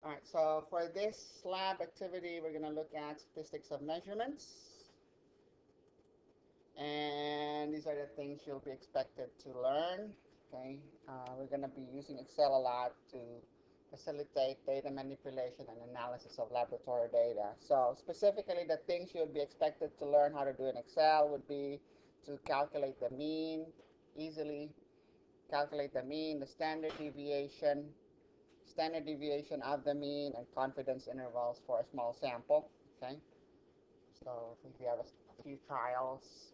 All right, so for this lab activity, we're going to look at statistics of measurements. And these are the things you'll be expected to learn. Okay, we're going to be using Excel a lot to facilitate data manipulation and analysis of laboratory data. So specifically, the things you'll be expected to learn how to do in Excel would be to calculate the mean, easily calculate the mean, the standard deviation of the mean, and confidence intervals for a small sample. Okay, so if you have a few trials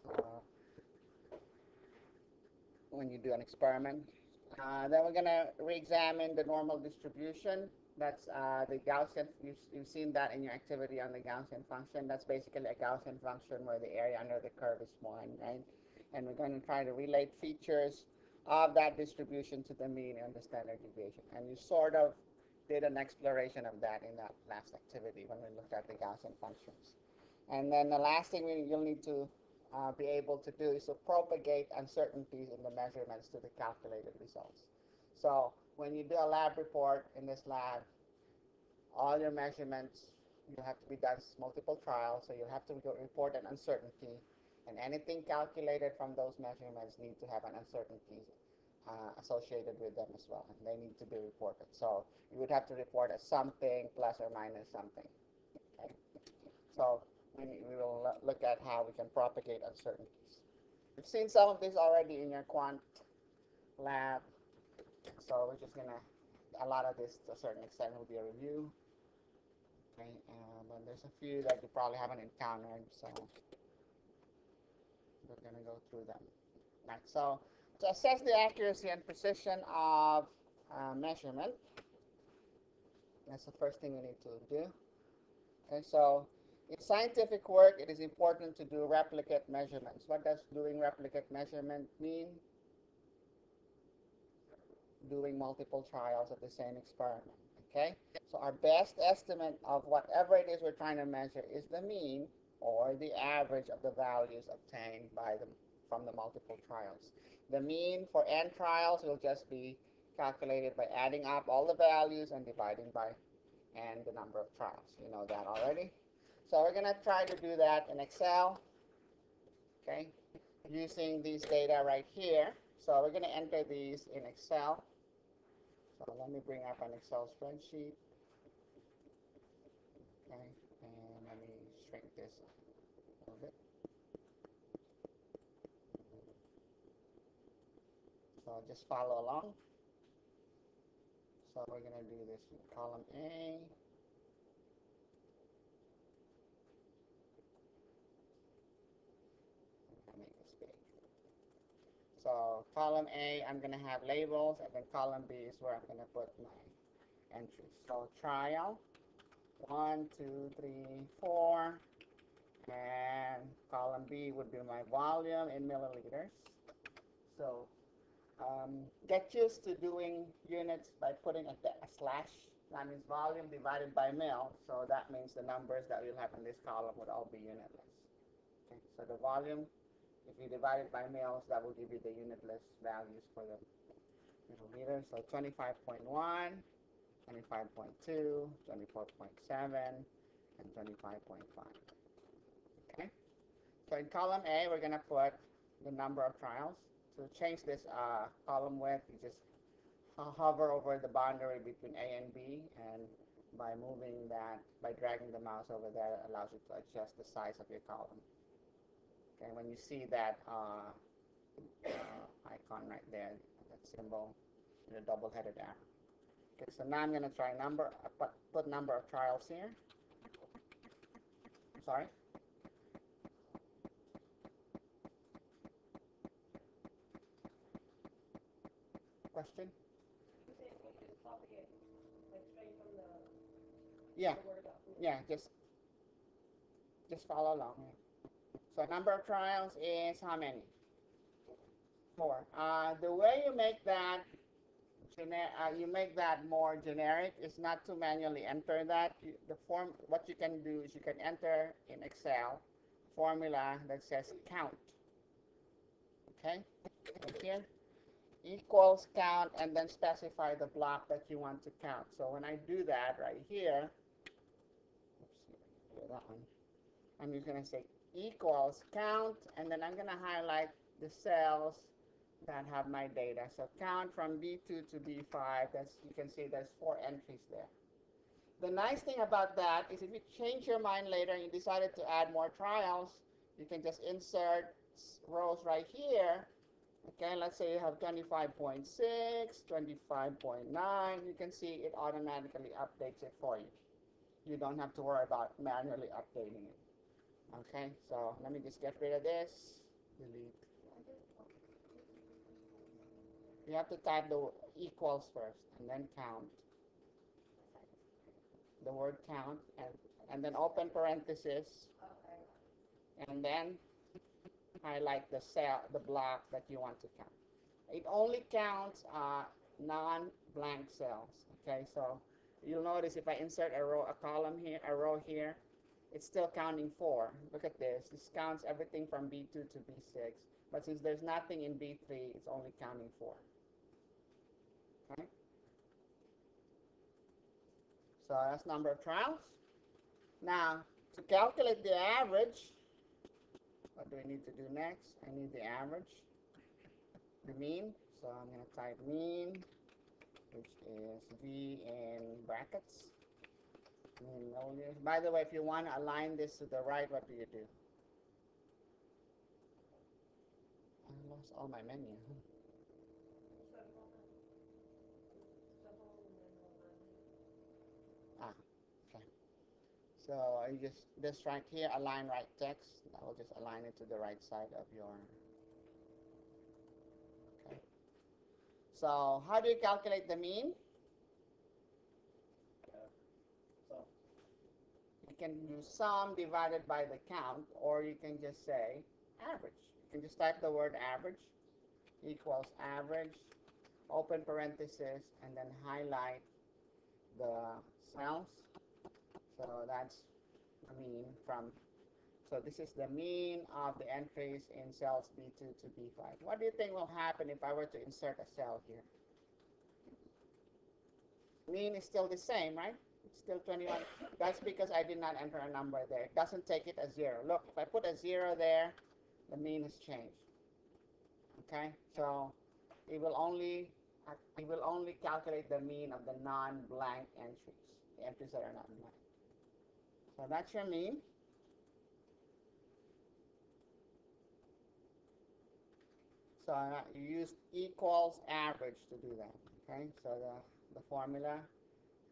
when you do an experiment. Then we're going to re-examine the normal distribution. That's the Gaussian. You've seen that in your activity on the Gaussian function. That's basically a Gaussian function where the area under the curve is 1, right? And we're going to try to relate features of that distribution to the mean and the standard deviation. And you sort of did an exploration of that in that last activity when we looked at the Gaussian functions. And then the last thing you'll need to be able to do is to propagate uncertainties in the measurements to the calculated results. So when you do a lab report in this lab, all your measurements, you have to be done multiple trials, so you'll have to report an uncertainty, and anything calculated from those measurements need to have an uncertainty associated with them as well, and they need to be reported. So you would have to report a something plus or minus something. Okay? So we will look at how we can propagate uncertainties. We've seen some of this already in your quant lab, so we're just going to, a lot of this to a certain extent will be a review. Okay, and then there's a few that you probably haven't encountered, so we're going to go through them. Right, so to assess the accuracy and precision of measurement, that's the first thing we need to do. Okay, so in scientific work, it is important to do replicate measurements. What does doing replicate measurement mean? Doing multiple trials of the same experiment. Okay, so our best estimate of whatever it is we're trying to measure is the mean or the average of the values obtained from the multiple trials. The mean for n trials will just be calculated by adding up all the values and dividing by n the number of trials. You know that already. So we're going to try to do that in Excel, okay, using these data right here. So we're going to enter these in Excel. So let me bring up an Excel spreadsheet, okay, and let me shrink this a little bit. So just follow along. So we're going to do this in column A. Make this big. So column A, I'm going to have labels, and then column B is where I'm going to put my entries. So trial, 1, 2, 3, 4, and column B would be my volume in milliliters. So get used to doing units by putting a slash. That means volume divided by mil. So that means the numbers that you'll have in this column would all be unitless. Okay, so the volume, if you divide it by mils, that will give you the unitless values for the milliliters. So 25.1, 25.2, 24.7, and 25.5. Okay. So in column A, we're going to put the number of trials. To change this column width, you just hover over the boundary between A and B, and by moving that, by dragging the mouse over there, it allows you to adjust the size of your column. Okay, when you see that icon right there, that symbol, the double-headed arrow. Okay, so now I'm going to try put number of trials here. Sorry. Question? Yeah, yeah, just follow along. So number of trials is how many? 4. The way you make that more generic is not to manually enter that. What you can do is you can enter in Excel formula that says count. Okay, right here. equals count, and then specify the block that you want to count. So when I do that right here, oops, that one, I'm just going to say equals count, and then I'm going to highlight the cells that have my data. So count from B2 to B5, that's, you can see there's 4 entries there. The nice thing about that is if you change your mind later and you decided to add more trials, you can just insert rows right here. Okay, let's say you have 25.6, 25.9. You can see it automatically updates it for you. You don't have to worry about manually updating it. Okay, so let me just get rid of this. Delete. You have to type the equals first and then count. The word count and then open parenthesis and then highlight the cell, the block that you want to count. It only counts non-blank cells. Okay, so you'll notice if I insert a row, a column here, a row here, it's still counting 4. Look at this. This counts everything from B2 to B6. But since there's nothing in B3, it's only counting 4. Okay? So that's number of trials. Now, to calculate the average, what do we need to do next? I need the average, the mean. So I'm going to type mean, which is V in brackets. Mean milliliters. By the way, if you want to align this to the right, what do you do? I lost all my menu. Ah, okay. So you just this right here, align right text. I will just align it to the right side of your. Okay. So how do you calculate the mean? You can use sum divided by the count, or you can just say average. You can just type the word average equals average, open parenthesis, and then highlight the cells. So that's the mean from. So this is the mean of the entries in cells B2 to B5. What do you think will happen if I were to insert a cell here? Mean is still the same, right? It's still 21. That's because I did not enter a number there. It doesn't take it as 0. Look, if I put a 0 there, the mean has changed. Okay, so it will only calculate the mean of the non-blank entries, the entries that are not blank. So that's your mean. So you use equals average to do that. Okay, so the formula,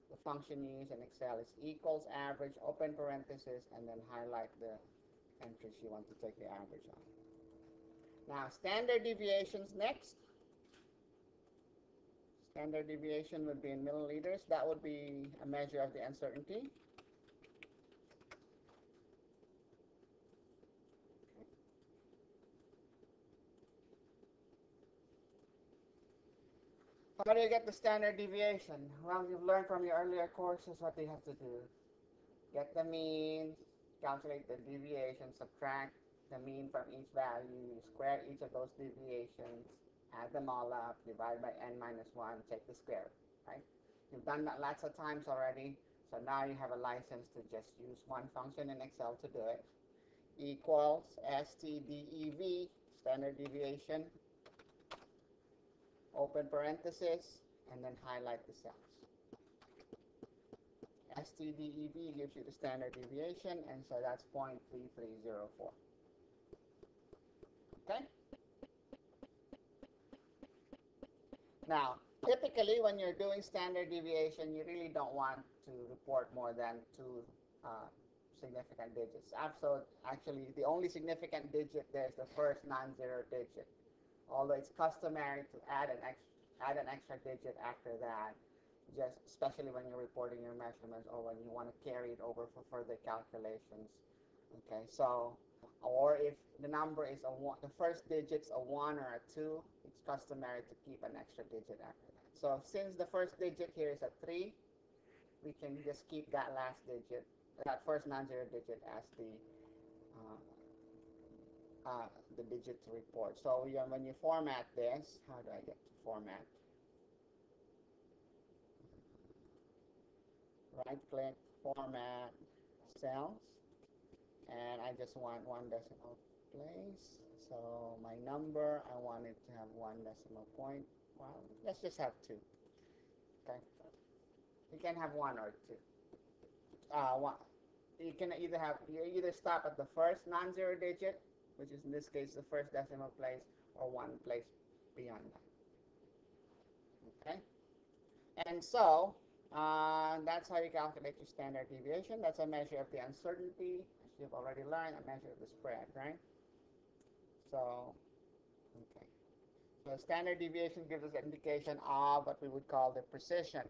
the function you use in Excel is equals average, open parenthesis, and then highlight the entries you want to take the average on. Now, standard deviations next. Standard deviation would be in milliliters. That would be a measure of the uncertainty. How do you get the standard deviation? Well, you've learned from your earlier courses what you have to do. Get the mean, calculate the deviation, subtract the mean from each value, square each of those deviations, add them all up, divide by n minus 1, take the square, right? You've done that lots of times already, so now you have a license to just use one function in Excel to do it. Equals STDEV, standard deviation, open parenthesis, and then highlight the cells. STDEV gives you the standard deviation, and so that's 0.3304. Okay? Now, typically when you're doing standard deviation, you really don't want to report more than 2 significant digits. So actually, the only significant digit there is the first non-zero digit. Although it's customary to add an extra digit after that, just especially when you're reporting your measurements or when you want to carry it over for further calculations. Okay, so, or if the number is the first digit's a 1 or a 2, it's customary to keep an extra digit after that. So since the first digit here is a 3, we can just keep that last digit, that first non-zero digit as the digit to report. So when you format this, how do I get to format? Right click, format cells, and I just want one decimal place. So my number, I want it to have one decimal point. Well, let's just have two. Okay. You can have one or two. One. You can either stop at the first non-zero digit, which is in this case the first decimal place, or one place beyond that. Okay. And so that's how you calculate your standard deviation. That's a measure of the uncertainty, as you've already learned, a measure of the spread, right? So, okay. So standard deviation gives us an indication of what we would call the precision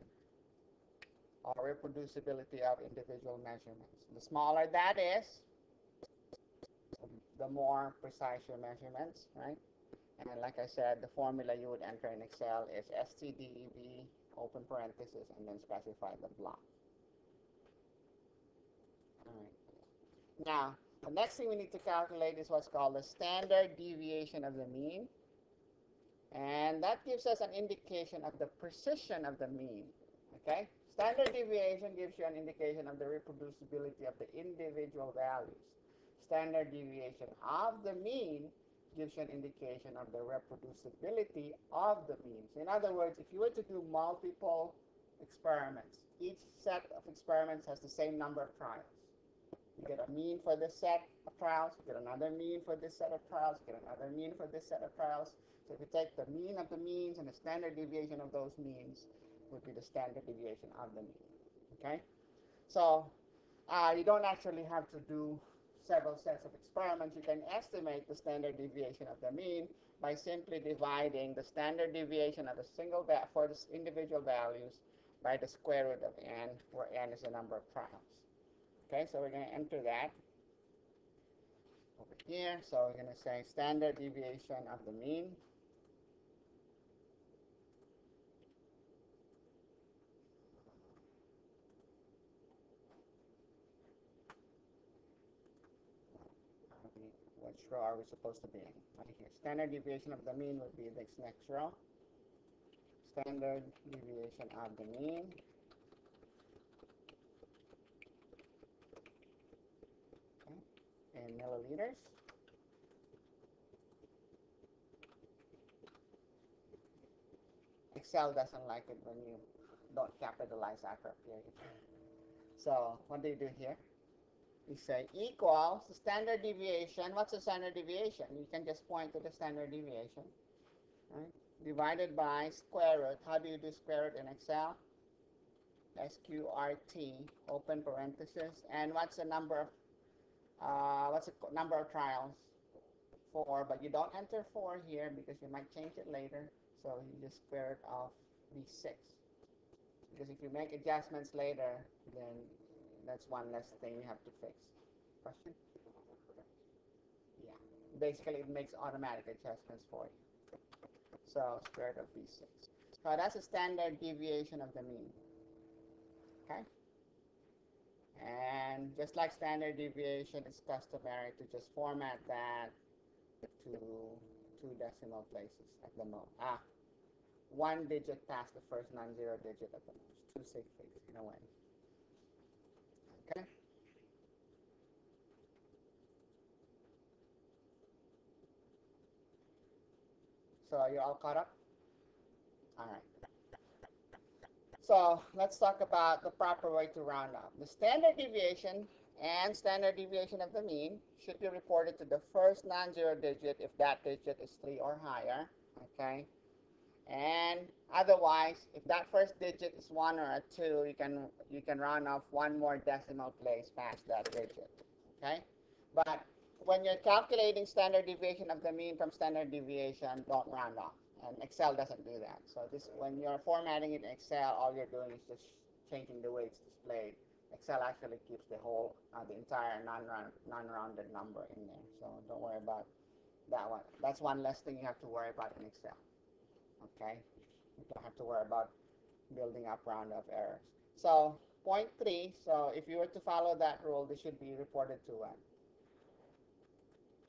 or reproducibility of individual measurements. The smaller that is, the more precise your measurements, right? And like I said, the formula you would enter in Excel is STDEV, open parenthesis, and then specify the block. All right. Now, the next thing we need to calculate is what's called the standard deviation of the mean. And that gives us an indication of the precision of the mean. Okay? Standard deviation gives you an indication of the reproducibility of the individual values. Standard deviation of the mean gives you an indication of the reproducibility of the means. In other words, if you were to do multiple experiments, each set of experiments has the same number of trials. You get a mean for this set of trials, you get another mean for this set of trials, you get another mean for this set of trials. So if you take the mean of the means and the standard deviation of those means, would be the standard deviation of the mean. Okay? So you don't actually have to do several sets of experiments. You can estimate the standard deviation of the mean by simply dividing the standard deviation of a single for the individual values by the square root of n, where n is the number of trials. Okay, so we're going to enter that over here. So we're going to say standard deviation of the mean. Which row are we supposed to be in? Right here. Standard deviation of the mean would be this next row. Standard deviation of the mean. Okay. In milliliters. Excel doesn't like it when you don't capitalize after a period. So what do you do here? You say equals the standard deviation. What's the standard deviation? You can just point to the standard deviation. Right? Divided by square root. How do you do square root in Excel? SQRT, open parenthesis. And what's the number of trials? 4, but you don't enter 4 here because you might change it later. So you just square it off B6. Because if you make adjustments later, then that's one less thing you have to fix. Question? Yeah. Basically, it makes automatic adjustments for you. So square root of B6. So that's a standard deviation of the mean. Okay? And just like standard deviation, it's customary to just format that to 2 decimal places at the most. One digit past the first non-zero digit at the most. 2 sig figs in a way. Okay? So you're all caught up? All right. So let's talk about the proper way to round up. The standard deviation and standard deviation of the mean should be reported to the first non-zero digit if that digit is 3 or higher. Okay? And otherwise, if that first digit is 1 or a 2, you can round off one more decimal place past that digit. Okay? But when you're calculating standard deviation of the mean from standard deviation, don't round off. And Excel doesn't do that. So when you're formatting it in Excel, all you're doing is just changing the way it's displayed. Excel actually keeps the entire non-rounded number in there. So don't worry about that one. That's one less thing you have to worry about in Excel. Okay? You don't have to worry about building up round-off errors. So 0.3, so if you were to follow that rule, this should be reported to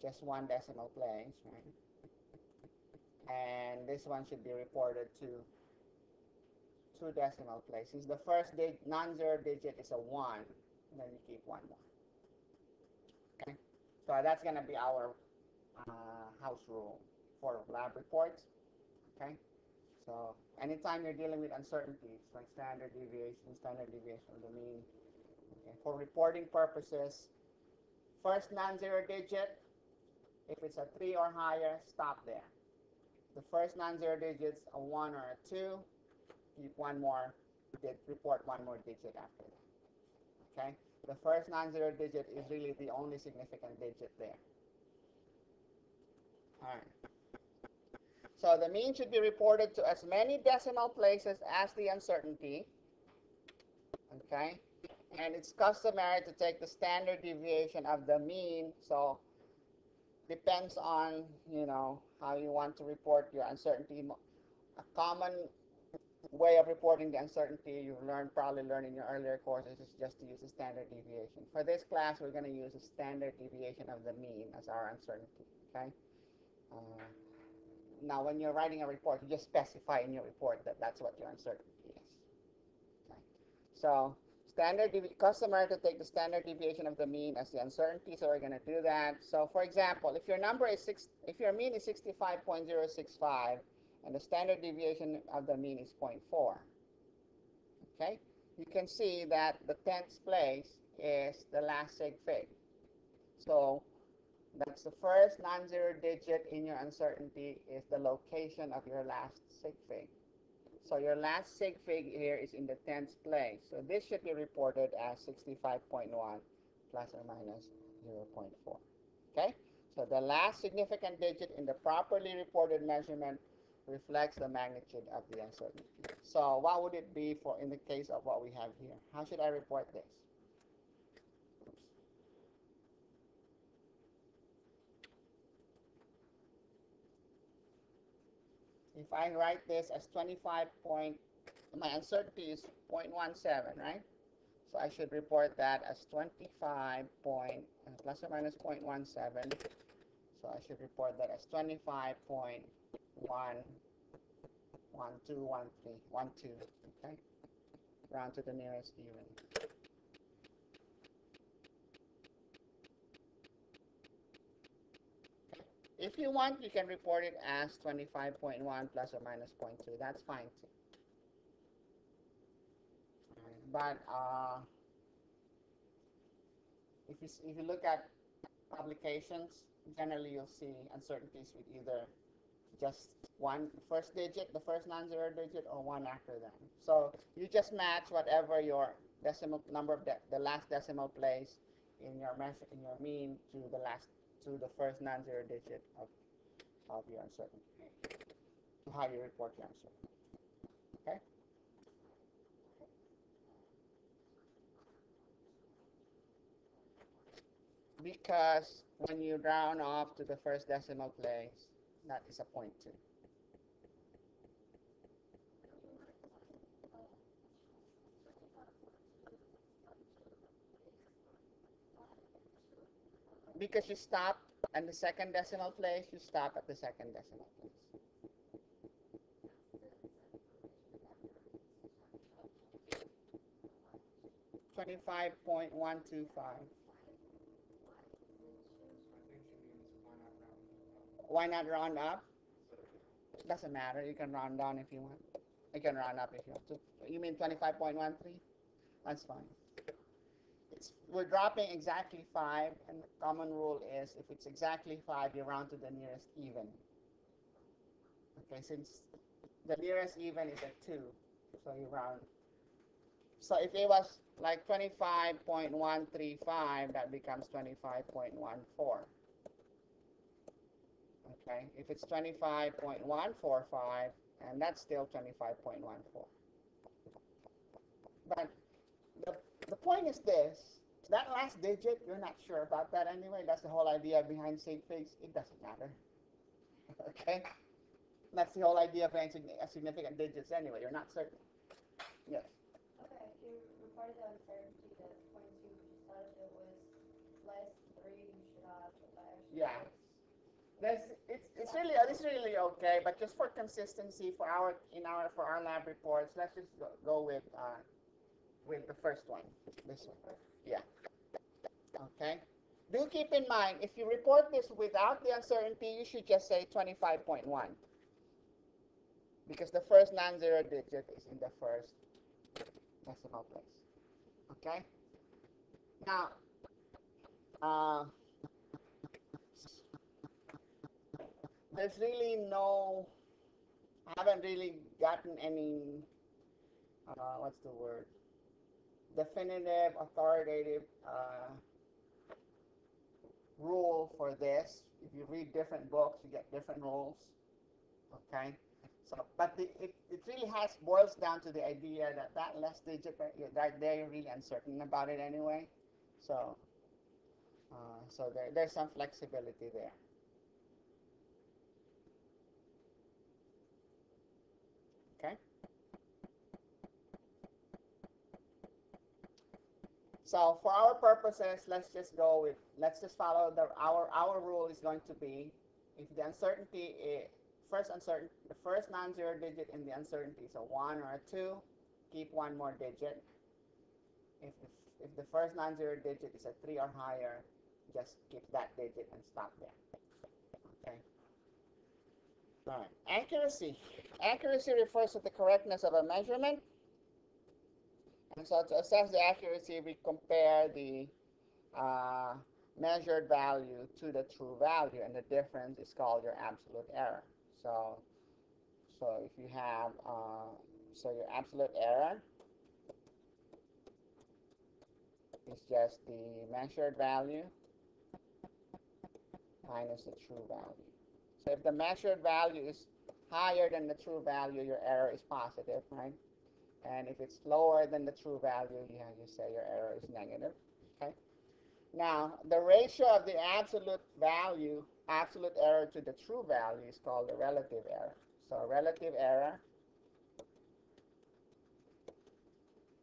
just one decimal place, right? And this one should be reported to two decimal places. The first non-zero digit is a 1, and then you keep one more. Okay, so that's going to be our house rule for lab reports. Okay, so anytime you're dealing with uncertainties like standard deviation of the mean, okay, for reporting purposes, first non-zero digit, if it's a 3 or higher, stop there. The first non-zero digits, a 1 or a 2, keep one more, report one more digit after that. Okay? The first non-zero digit is really the only significant digit there. All right. So the mean should be reported to as many decimal places as the uncertainty. Okay? And it's customary to take the standard deviation of the mean. So depends on, how you want to report your uncertainty. A common way of reporting the uncertainty you've probably learned in your earlier courses is just to use a standard deviation. For this class, we're going to use a standard deviation of the mean as our uncertainty. Okay. Now, when you're writing a report, you just specify in your report that that's what your uncertainty is. Okay. So, customary to take the standard deviation of the mean as the uncertainty. So we're going to do that. So, for example, if your mean is 65.065. And the standard deviation of the mean is 0.4. Okay? You can see that the 10th place is the last sig fig. So that's the first non-zero digit in your uncertainty is the location of your last sig fig. So your last sig fig here is in the 10th place. So this should be reported as 65.1 plus or minus 0.4. Okay? So the last significant digit in the properly reported measurement reflects the magnitude of the uncertainty. So what would it be for in the case of what we have here? How should I report this? If I write this as 25 point, my uncertainty is 0.17, right? So I should report that as 25 point plus or minus 0.17. So I should report that as 25.1 1, 2, 1, 3, 1, 2, okay? Round to the nearest even. If you want, you can report it as 25.1 plus or minus 0.2. That's fine too. But if you look at publications, generally you'll see uncertainties with either just the first non-zero digit, or one after that. So you just match whatever your decimal number of the last decimal place in your mean to the first non-zero digit of your uncertainty, to how you report your uncertainty. Okay. Because when you round off to the first decimal place, that is a 0.2. Because you stop at the second decimal place, you stop at the second decimal place. $25.125. Why not round up? Doesn't matter. You can round down if you want. You can round up if you want to. You mean 25.13? That's fine. We're dropping exactly 5, and the common rule is if it's exactly 5, you round to the nearest even. Okay, since the nearest even is a 2, so you round. So if it was like 25.135, that becomes 25.14. Okay, if it's 25.145, and that's still 25.14. But the point is this. That last digit, you're not sure about that anyway. That's the whole idea behind sig figs. It doesn't matter. Okay? That's the whole idea behind significant digits anyway. You're not certain. Yes? Okay, if you reported the uncertainty to 0.2, you thought if it was less 3, you should have Yeah. It's really okay, but just for consistency for our lab reports, let's just go with the first one. This one. Yeah. Okay. Do keep in mind, if you report this without the uncertainty, you should just say 25.1 because the first non-zero digit is in the first decimal place. Okay. Now, there's really I haven't really gotten any, what's the word? Definitive, authoritative rule for this. If you read different books, you get different rules. Okay. So, but it really boils down to the idea that last digit right there, you're really uncertain about it anyway. So, there's some flexibility there. Okay. So for our purposes, let's just follow our rule is going to be if the uncertainty is the first non-zero digit in the uncertainty is a 1 or a 2, keep one more digit. If the first non-zero digit is a 3 or higher, just keep that digit and stop there. Okay. All right. Accuracy. Accuracy refers to the correctness of a measurement. And so to assess the accuracy, we compare the measured value to the true value, and the difference is called your absolute error. So if you have, your absolute error is just the measured value minus the true value. So if the measured value is higher than the true value, your error is positive, right? And if it's lower than the true value, you say your error is negative. Okay. Now, the ratio of the absolute error to the true value is called the relative error. So relative error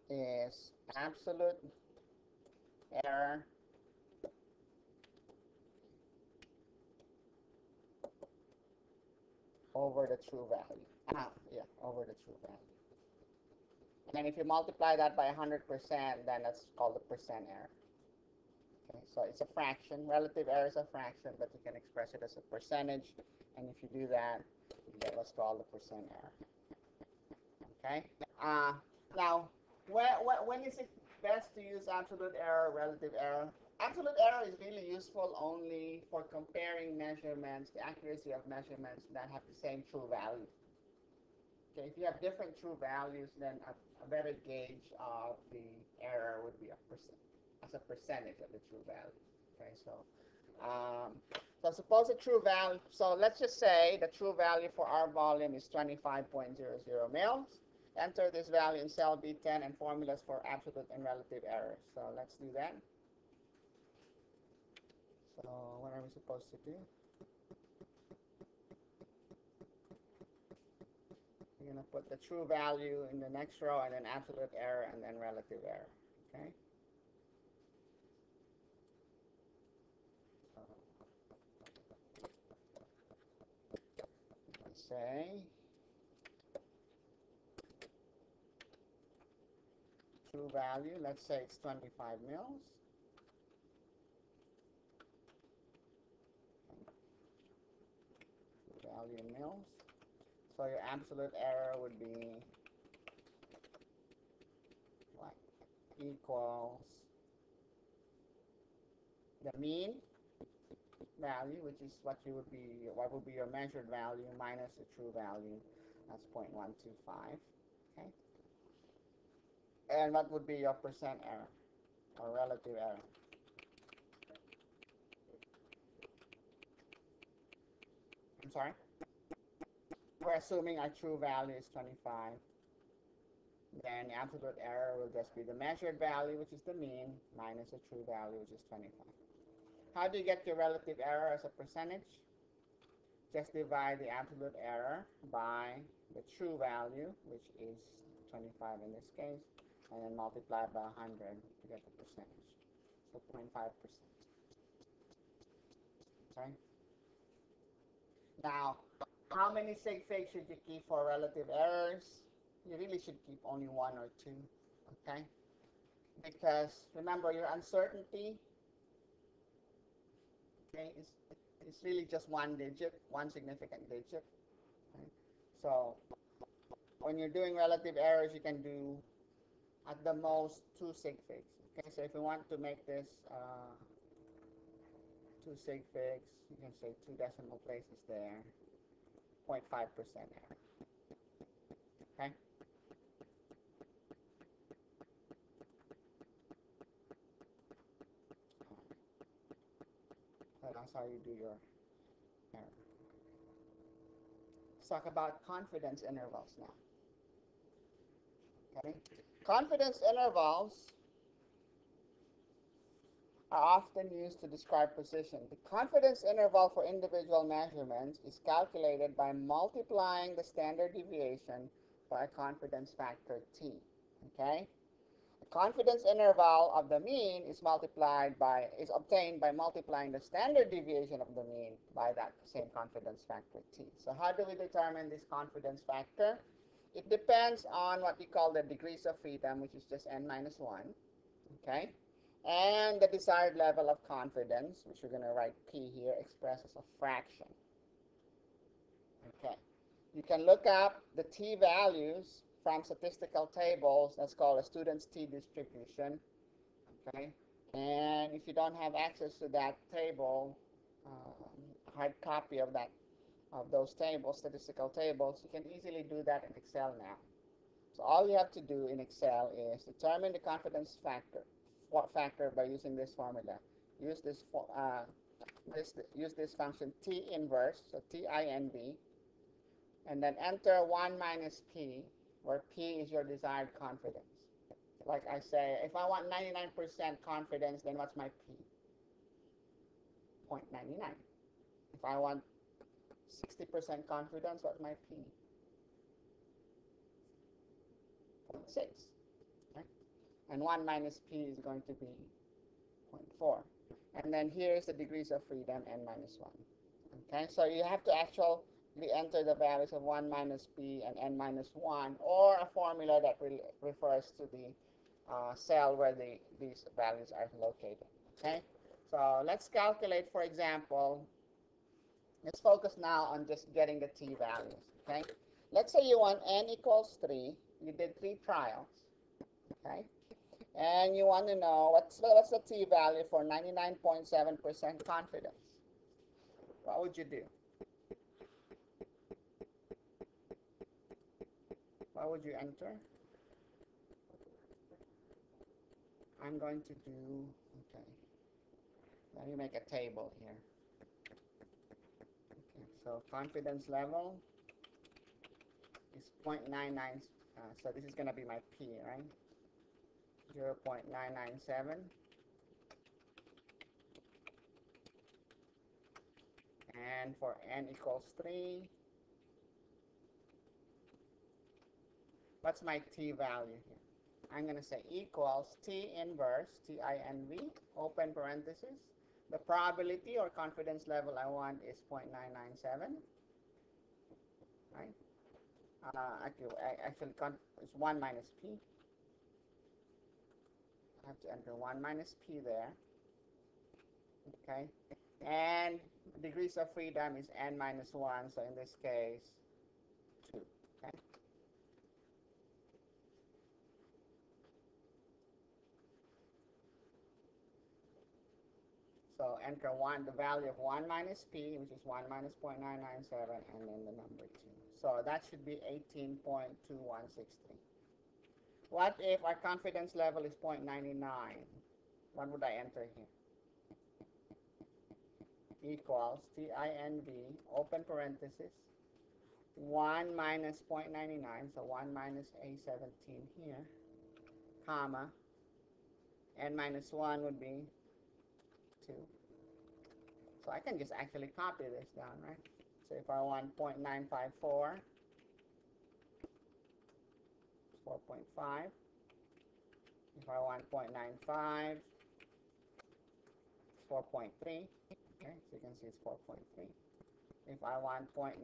is absolute error over the true value. Over the true value. And if you multiply that by 100%, then that's called the percent error. Okay, so it's a fraction. Relative error is a fraction, but you can express it as a percentage. And if you do that, you get what's called the percent error. Okay. Now, when is it best to use absolute error, relative error? Absolute error is really useful only for comparing measurements, the accuracy of measurements that have the same true value. Okay, if you have different true values, then a better gauge of the error would be as a percentage of the true value. Okay, so suppose the true value. So let's just say the true value for our volume is 25.00 mils. Enter this value in cell B10 and formulas for absolute and relative errors. So let's do that. So what are we supposed to do? We're going to put the true value in the next row, and then absolute error, and then relative error. Okay. Let's say true value. Let's say it's 25 mils. True value in mils. So your absolute error would be what? Equals the mean value, which is what would be your measured value minus the true value. That's 0.125. Okay. And what would be your percent error or relative error? I'm sorry? We're assuming our true value is 25. Then the absolute error will just be the measured value, which is the mean, minus the true value, which is 25. How do you get your relative error as a percentage? Just divide the absolute error by the true value, which is 25 in this case, and then multiply by 100 to get the percentage. So 0.5%. Okay? Now, how many sig figs should you keep for relative errors? You really should keep only one or two, okay? Because remember, your uncertainty, okay, is really just one digit, one significant digit. Okay? So when you're doing relative errors, you can do at the most two sig figs. Okay, so if you want to make this two sig figs, you can say two decimal places there, 0.5% error. Okay. So that's how you do your error. Let's talk about confidence intervals now. Okay. Confidence intervals are often used to describe precision. The confidence interval for individual measurements is calculated by multiplying the standard deviation by a confidence factor t. Okay? The confidence interval of the mean is obtained by multiplying the standard deviation of the mean by that same confidence factor t. So how do we determine this confidence factor? It depends on what we call the degrees of freedom, which is just n minus 1. Okay? And the desired level of confidence, which we're going to write p here, expressed as a fraction. Okay. You can look up the t values from statistical tables. That's called a student's t distribution. Okay. And if you don't have access to that table, hard copy of those tables, statistical tables, you can easily do that in Excel now. So all you have to do in Excel is determine the confidence factor by using this formula. Use this function t inverse, so TINV, and then enter 1 minus p, where p is your desired confidence. Like I say, if I want 99% confidence, then what's my p? 0.99. If I want 60% confidence, what's my p? 0.6. Okay? And 1 minus p is going to be 0.4. And then here is the degrees of freedom, n minus 1. Okay, so you have to actually enter the values of 1 minus p and n minus 1, or a formula that refers to the cell where these values are located. Okay, so let's calculate, for example, let's focus now on just getting the t values. Okay, let's say you want n equals 3. You did 3 trials. Okay, and you want to know what's the t value for 99.7% confidence. What would you do? What would you enter? I'm going to do, okay, let me make a table here. Okay, so confidence level is 0.99, so this is going to be my p, right? 0.997. And for n equals 3, what's my t value here? I'm going to say equals t inverse, TINV, open parenthesis. The probability or confidence level I want is 0.997, right? Actually, it's 1 minus p. I have to enter 1 minus p there. Okay, and degrees of freedom is n minus 1, so in this case, 2. Okay. So enter the value of 1 minus p, which is 1 minus 0.997, and then the number 2. So that should be 18.2163. What if our confidence level is 0.99? What would I enter here? Equals TINV, open parenthesis, 1 minus 0.99, so 1 minus A17 here, comma, n minus 1 would be 2. So I can just actually copy this down, right? So if I want 0.954, 4.5. If I want 0.95, 4.3. Okay, so you can see it's 4.3. If I want 0.90,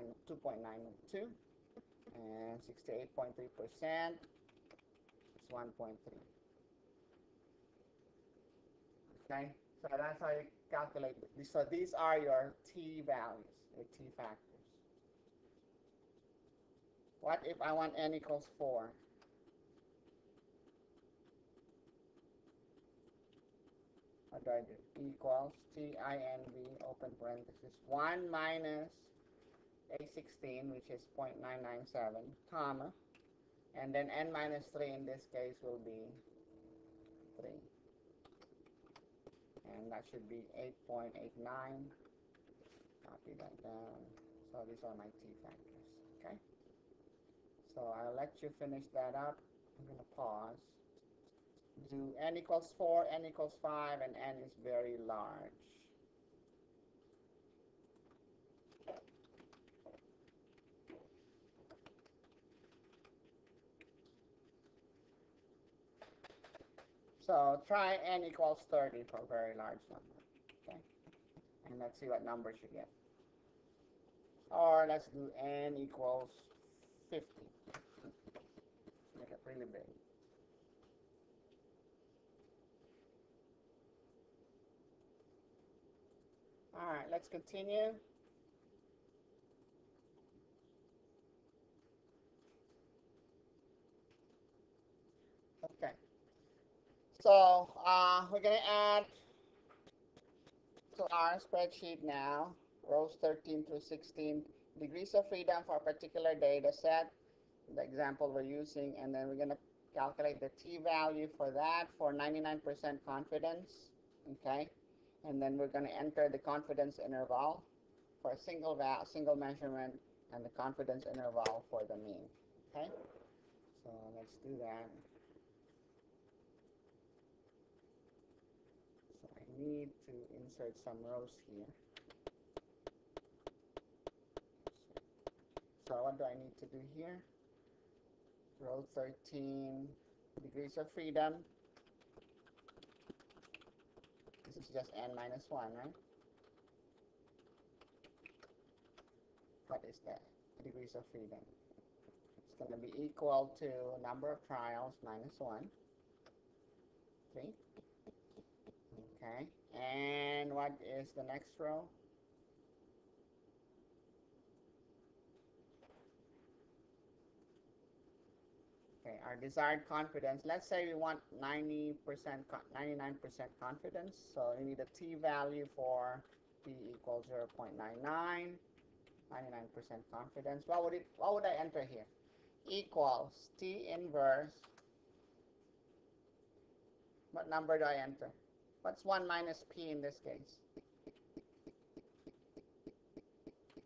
it's 2.92, and 68.3%, it's 1.3. Okay, so that's how you calculate it. So these are your t values, your t factors. What if I want n equals 4? What do I do? Equals TINV, open parenthesis, 1 minus A16, which is 0.997, comma, and then n minus 3 in this case will be 3. And that should be 8.89. Copy that down. So these are my t factors. Okay? So I'll let you finish that up. I'm going to pause. Do n equals 4, n equals 5, and n is very large. So try n equals 30 for a very large number. Okay? And let's see what numbers you get. Or let's do n equals 50. Make it really big. All right, let's continue. Okay. So we're going to add to our spreadsheet now, rows 13 through 16, degrees of freedom for a particular data set, the example we're using, and then we're going to calculate the t-value for that for 99% confidence, okay? And then we're going to enter the confidence interval for a single measurement and the confidence interval for the mean, okay? So let's do that. So I need to insert some rows here. So what do I need to do here? Row 13, degrees of freedom. This is just n minus 1, right? What is that? Degrees of freedom. It's going to be equal to number of trials minus 1. 3. Okay. And what is the next row? Okay, our desired confidence. Let's say we want 90%, 99% confidence. So you need a t-value for p equals 0.99, 99% confidence. What would I enter here? Equals t inverse. What number do I enter? What's 1 minus p in this case?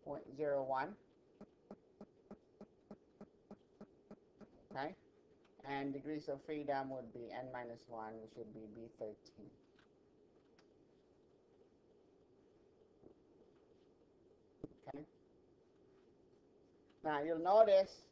0.01. Okay. And degrees of freedom would be n minus 1, which would be B13. Okay. Now you'll notice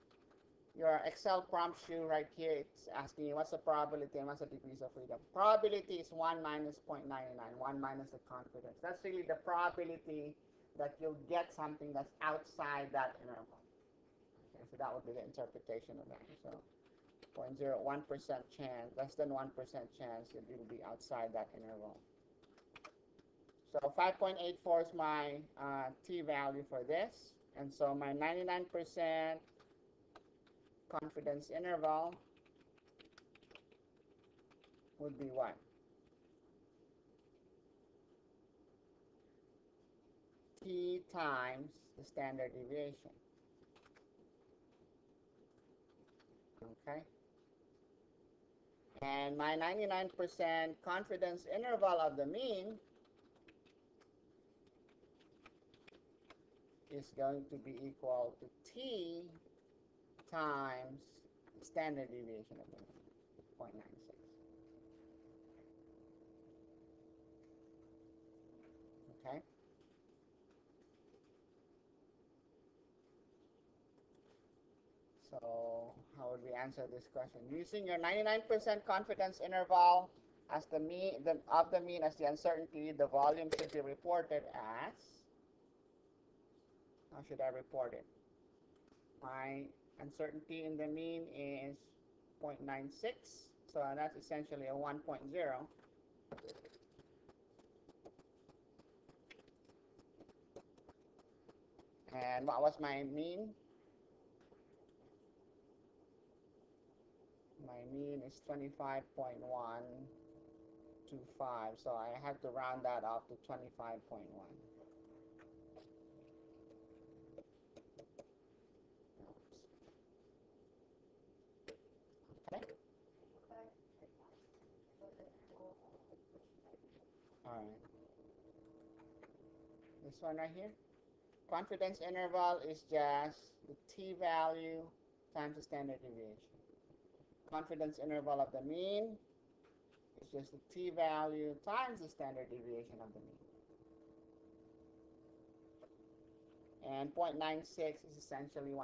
your Excel prompts you right here. It's asking you what's the probability and what's the degrees of freedom. Probability is 1 minus 0.99, 1 minus the confidence. That's really the probability that you'll get something that's outside that interval. Okay, so that would be the interpretation of that. So 0.01% chance, less than 1% chance it will be outside that interval. So 5.84 is my t-value for this. And so my 99% confidence interval would be what? T times the standard deviation. Okay? And my 99% confidence interval of the mean is going to be equal to t times standard deviation of the mean, 0.96. Okay? So how would we answer this question? Using your 99% confidence interval, as the mean, of the mean as the uncertainty, the volume should be reported as, how should I report it? My uncertainty in the mean is 0.96, so that's essentially a 1.0. And what was my mean? My mean is 25.125, so I have to round that off to 25.1. Okay. All right. This one right here. Confidence interval is just the t-value times the standard deviation. Confidence interval of the mean is just the t-value times the standard deviation of the mean. And 0.96 is essentially 1.0.